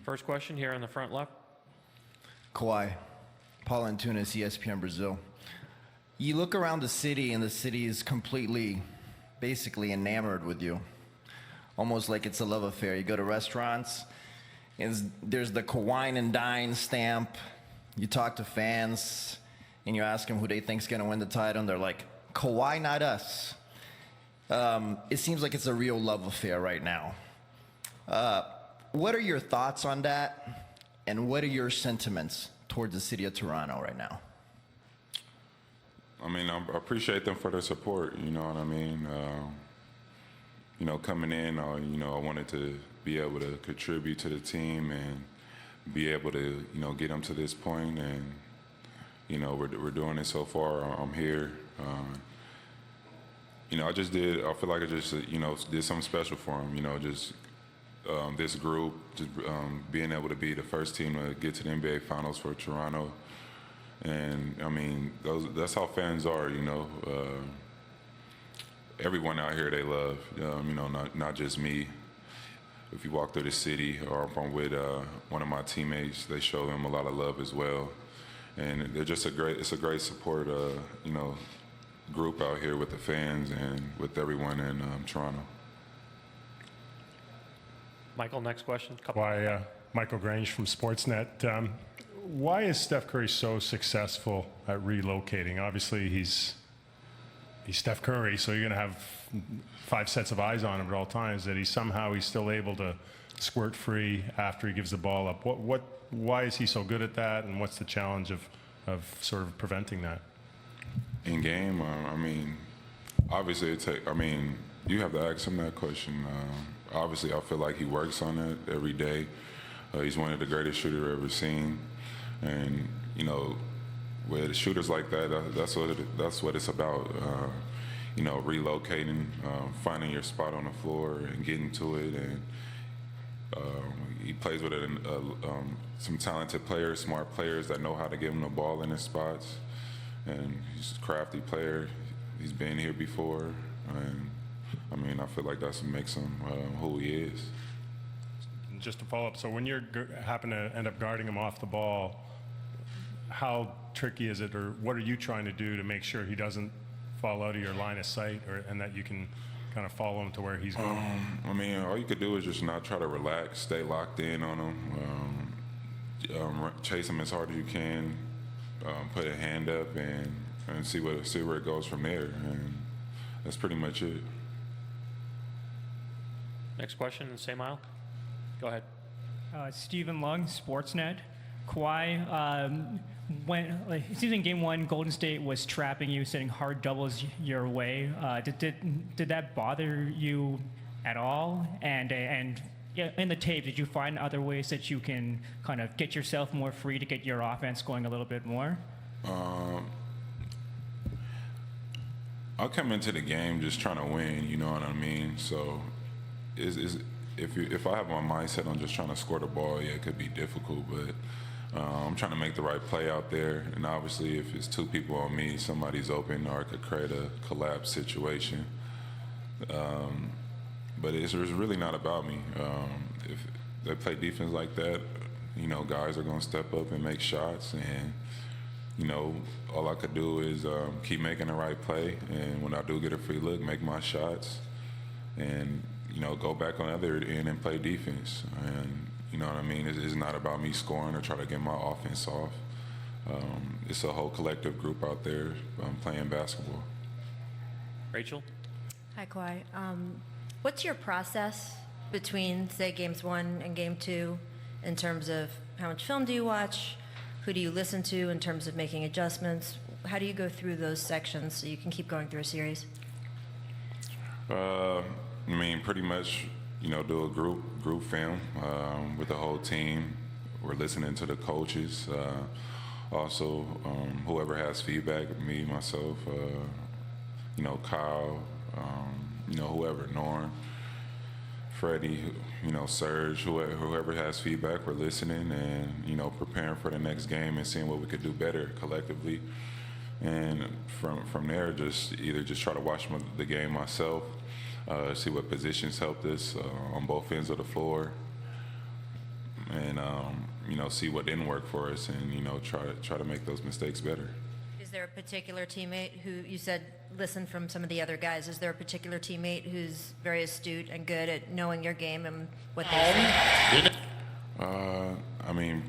First question here on the front left. Kawhi, Paul Antunes, ESPN Brazil. You look around the city, and the city is completely, basically enamored with you. Almost like it's a love affair. You go to restaurants, and there's the Kawhi and dine stamp. You talk to fans, and you ask them who they think's going to win the title, and they're like, Kawhi, not us. It seems like it's a real love affair right now. What are your thoughts on that, and what are your sentiments towards the city of Toronto right now? I mean, I appreciate them for their support, you know what I mean? You know, coming in, you know, I wanted to be able to contribute to the team and be able to, you know, get them to this point, and, you know, we're doing it so far. I'm here. You know, I feel like I just, you know, did something special for them, you know, just this group, just being able to be the first team to get to the NBA Finals for Toronto. And, I mean, that's how fans are, you know. Everyone out here they love, you know, not just me. If you walk through the city or if I'm with one of my teammates, they show them a lot of love as well. And they're just it's a great support, you know, group out here with the fans and with everyone in Toronto. Michael, next question. Why, Michael Grange from Sportsnet. Why is Steph Curry so successful at relocating? Obviously, he's Steph Curry, so you're going to have 5 sets of eyes on him at all times. That he's still able to squirt free after he gives the ball up. Why is he so good at that, and what's the challenge of sort of preventing that? In game, I mean, obviously, I mean, you have to ask him that question. Obviously, I feel like he works on it every day. He's one of the greatest shooters I've ever seen, and you know, with shooters like that, that's what it's about. You know, relocating, finding your spot on the floor, and getting to it. And he plays with some talented players, smart players that know how to give him the ball in his spots. And he's a crafty player. He's been here before, and I mean, I feel like that's what makes him who he is. Just to follow up, so when you happen to end up guarding him off the ball, how tricky is it, or what are you trying to do to make sure he doesn't fall out of your line of sight, and that you can kind of follow him to where he's going? I mean, all you could do is just not try to relax, stay locked in on him, chase him as hard as you can, put a hand up, and see where it goes from there, and that's pretty much it. Next question in the same aisle. Go ahead. Stephen Lung, Sportsnet. Kawhi, it seems in Game 1, Golden State was trapping you, sending hard doubles your way. Did that bother you at all? And in the tape, did you find other ways that you can kind of get yourself more free to get your offense going a little bit more? I come into the game just trying to win, you know what I mean? So if I have my mindset on just trying to score the ball, yeah, it could be difficult, but I'm trying to make the right play out there. And obviously, if it's 2 people on me, somebody's open, or I could create a collapse situation. But it's really not about me. If they play defense like that, you know, guys are going to step up and make shots. And, you know, all I could do is keep making the right play. And when I do get a free look, make my shots. And, you know, go back on the other end and play defense. And, you know what I mean? It's not about me scoring or trying to get my offense off. It's a whole collective group out there playing basketball. Rachel? Hi, Kawhi. What's your process between, say, Games 1 and Game 2 in terms of how much film do you watch? Who do you listen to in terms of making adjustments? How do you go through those sections so you can keep going through a series? I mean, pretty much, you know, do a group film with the whole team. We're listening to the coaches. Also, whoever has feedback, me, myself, you know, Kyle, you know, whoever, Norm, Freddie, you know, Serge, whoever has feedback, we're listening and, you know, preparing for the next game and seeing what we could do better collectively. And from there, just try to watch the game myself, see what positions helped us on both ends of the floor. and see what didn't work for us, and try to make those mistakes better. Is there a particular teammate who you said listen from some of the other guys? Is there a particular teammate who's very astute and good at knowing your game and what they say? I mean,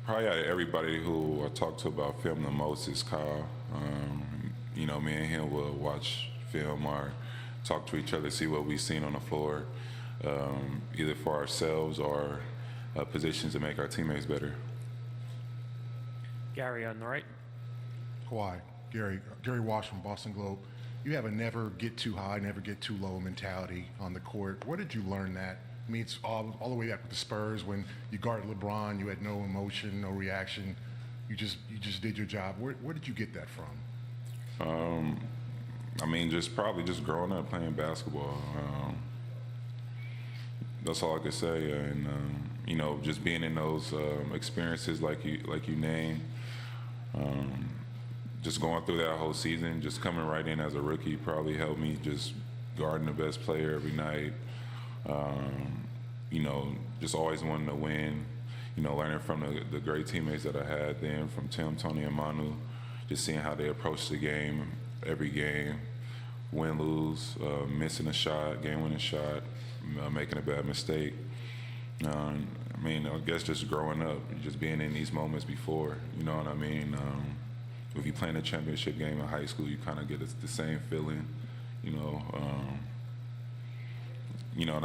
probably out of everybody who I talk to about film the most is Kyle. Me and him will watch film or talk to each other, see what we've seen on the floor, either for ourselves or positions to make our teammates better. Gary on the right. Kawhi, Gary Walsh from Boston Globe. You have a never get too high, never get too low mentality on the court. Where did you learn that? I mean, it's all the way back with the Spurs when you guarded LeBron, you had no emotion, no reaction. You just did your job. Where did you get that from? I mean, probably just growing up playing basketball. That's all I could say. And just being in those experiences like you named. Just going through that whole season, just coming right in as a rookie probably helped me just guarding the best player every night. Just always wanting to win. Learning from the great teammates that I had then, from Tim, Tony, and Manu, just seeing how they approach the game, every game, win, lose, missing a shot, game-winning shot, making a bad mistake. I guess just growing up, just being in these moments before, you know what I mean? If you're playing a championship game in high school, you kind of get the same feeling, and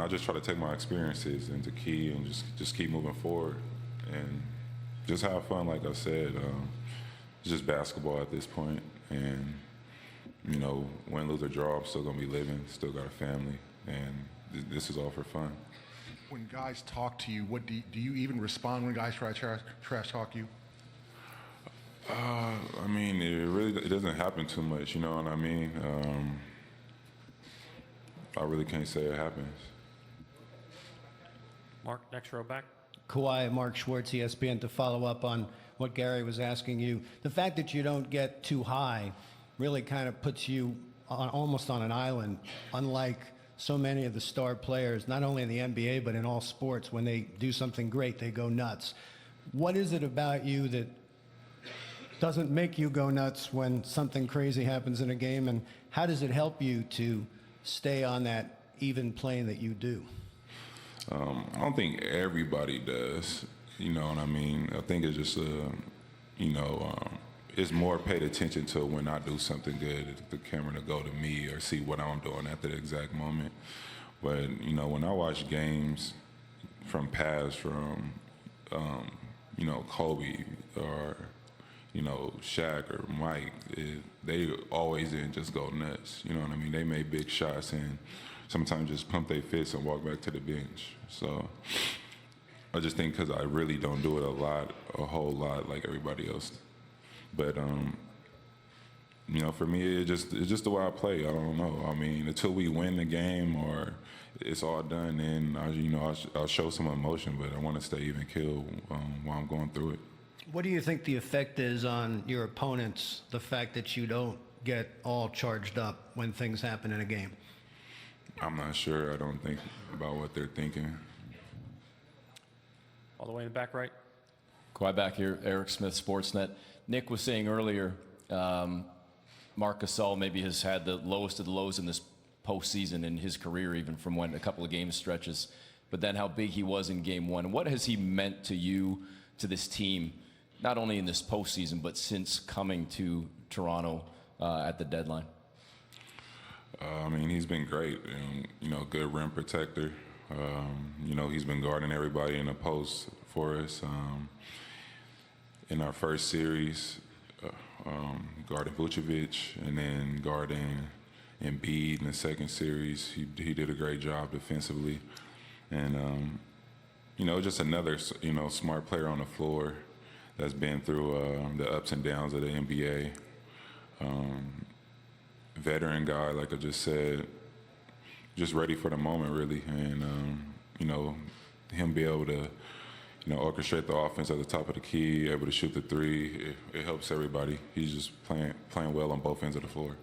I just try to take my experiences into key and just keep moving forward and just have fun, like I said. It's just basketball at this point, and, win, lose, or draw, I'm still going to be living, still got a family, and this is all for fun. When guys talk to you, what do you even respond when guys try to trash talk you? It doesn't happen too much, you know what I mean? I really can't say it happens. Mark, next row back. Kawhi, Mark Schwartz, ESPN, to follow up on what Gary was asking you. The fact that you don't get too high really kind of puts you almost on an island, unlike so many of the star players, not only in the NBA, but in all sports. When they do something great, they go nuts. What is it about you that doesn't make you go nuts when something crazy happens in a game, and how does it help you to stay on that even plane that you do? I don't think everybody does, you know what I mean? I think it's just, it's more paid attention to when I do something good, the camera to go to me or see what I'm doing at the exact moment. But, when I watch games from Kobe or, Shaq or Mike, they always didn't just go nuts, you know what I mean? They made big shots and sometimes just pump their fists and walk back to the bench. So I just think because I really don't do it a whole lot like everybody else. But, for me, it's just the way I play. I don't know. Until we win the game or it's all done, then, I'll show some emotion, but I want to stay even killed while I'm going through it. What do you think the effect is on your opponents, the fact that you don't get all charged up when things happen in a game? I'm not sure. I don't think about what they're thinking. All the way in the back right. Kawhi back here, Eric Smith, Sportsnet. Nick was saying earlier, Marc Gasol maybe has had the lowest of the lows in this postseason in his career, even from when a couple of game stretches, but then how big he was in game one. What has he meant to you, to this team, not only in this postseason, but since coming to Toronto at the deadline? He's been great, and, good rim protector. He's been guarding everybody in the post for us. In our first series, guarding Vucevic, and then guarding Embiid in the second series. He did a great job defensively. And, just another, smart player on the floor that's been through the ups and downs of the NBA. Veteran guy, like I just said, just ready for the moment, really. And, him be able to, orchestrate the offense at the top of the key, able to shoot the three, it helps everybody. He's just playing well on both ends of the floor.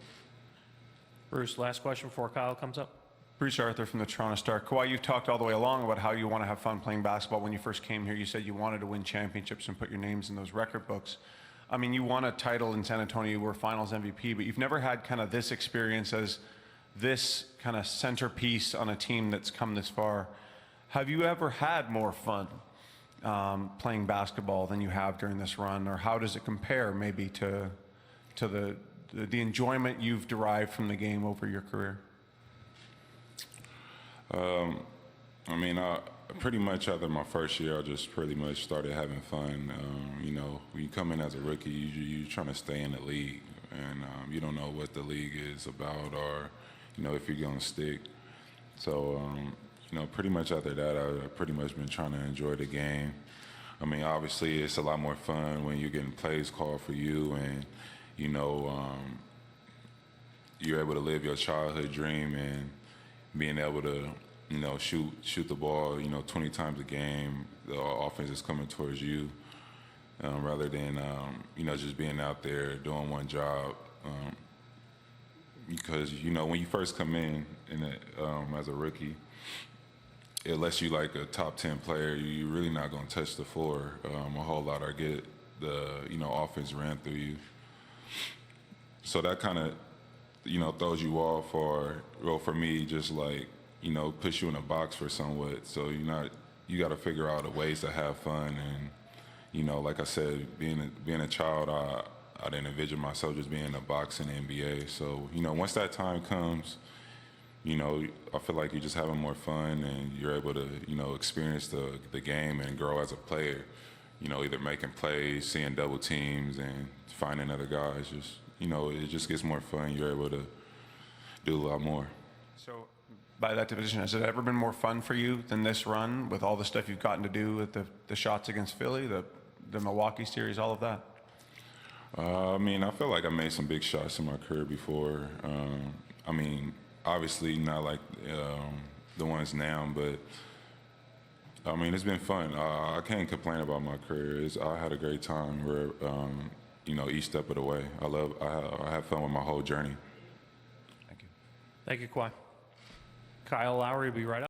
Bruce, last question before Kyle comes up. Bruce Arthur from the Toronto Star. Kawhi, you've talked all the way along about how you want to have fun playing basketball. When you first came here, you said you wanted to win championships and put your names in those record books. I mean, you won a title in San Antonio, you were finals MVP, but you've never had kind of this experience as this kind of centerpiece on a team that's come this far. Have you ever had more fun playing basketball than you have during this run, or how does it compare maybe to the enjoyment you've derived from the game over your career? I mean, pretty much after my first year, I just pretty much started having fun. You know, when you come in as a rookie, you're trying to stay in the league, and you don't know what the league is about, or you know, if you're gonna stick. So, you know, pretty much after that, I've pretty much been trying to enjoy the game. I mean, obviously, it's a lot more fun when you're getting plays called for you, and you know, you're able to live your childhood dream and being able to, you know, shoot the ball, you know, 20 times a game. The offense is coming towards you, rather than, you know, just being out there doing one job. Because, you know, when you first come in as a rookie, unless you like a top 10 player, you're really not going to touch the floor a whole lot or get the, you know, offense ran through you. So that kind of, you know, throws you off, or, well, for me, just like, you know, puts you in a box for somewhat. So you got to figure out ways to have fun. And, you know, like I said, being a child, I didn't envision myself just being in a box in the NBA. So, you know, once that time comes, you know, I feel like you're just having more fun and you're able to, you know, experience the game and grow as a player. You know, either making plays, seeing double teams, and finding other guys. Just, you know, it just gets more fun. You're able to do a lot more. So, by that definition, has it ever been more fun for you than this run with all the stuff you've gotten to do with the shots against Philly, the Milwaukee series, all of that? I mean, I feel like I made some big shots in my career before. I mean, obviously not like the ones now, but I mean, it's been fun. I can't complain about my career. I had a great time where, you know, each step of the way. I have fun with my whole journey. Thank you. Thank you, Kawhi. Kyle Lowry will be right up.